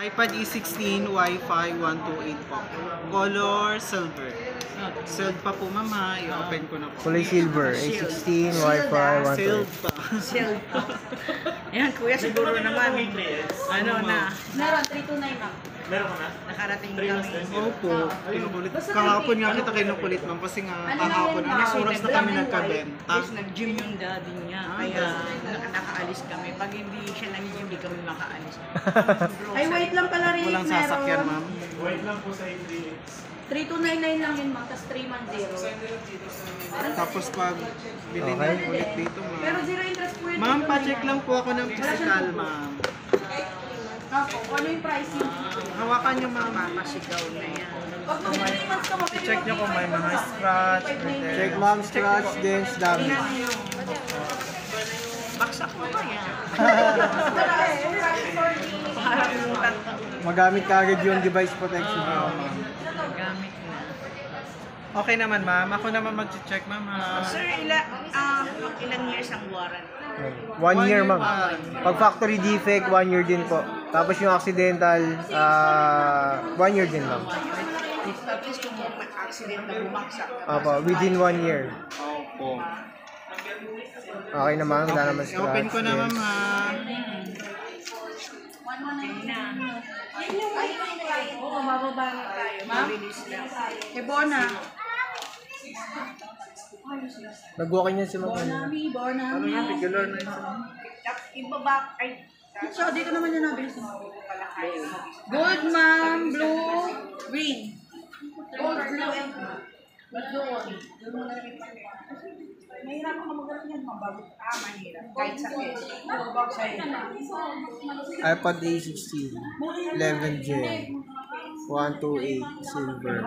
iPad E16 Wi-Fi 128 po. Color silver. Sealed pa po mama, i-open ko na po. Kulay silver, A16, Wi-Fi, Sealed 128. pa. Shield pa. Ayan, kuya, siguro naman. Ano na, Meron, 329 ma'am. nakarating kami. Opo, kinukulit. Kahapon nga kita kinukulit ma'am kasi nga kahapon, anong oras na kami nagkabenta. Tapos nag-gym yung daddy niya, kaya nakaalis kami. Pag hindi siya nag-gym, hindi kami makaalis. Ay, wait lang pala rin. Walang sasakyan ma'am. 3299 lang yun ma'am, tapos 310. Tapos pag bilhin Okay. niyo ulit dito Pero ma'am. zero interest po yun. Ma'am, pa-check lang po ako ng physical ma'am. Ako, ano yung pricing? Hawakan niyo ma'am. Mamasigaw na yan. Pag mag 3 months ka mo, Check niyo kung may mga scratch. Check ma'am, scratch, dents, damage. Baksak mo ba yan? Magamit ka agad yung device protection. Gamit na. Okay naman ma'am. Ako naman mag-check ma'am. Sir, ilang years ang warranty? 1 year ma'am. Pag factory defect, 1 year din po. Tapos yung accidental, 1 year din ma'am. At least kung may accident na bumaksak. Opo, within 1 year. Opo. Okay naman, wala naman scratch. Open ko na ma'am dents. ha. Oo, mababa na tayo. Ma'am? Mabilis lang. Ebona. Nag-walking yan si ma'am. Bonami, Bonami. Regular na isa. Ibaba, ay, So, dito naman yung nabilis mo. Gold, ma'am. Blue. Green. Gold, blue, and blue. mahirap ako mag-alala yan, mabago. Mahirap. Kahit sa pes. iPad A16, 11 Gen, 128 silver.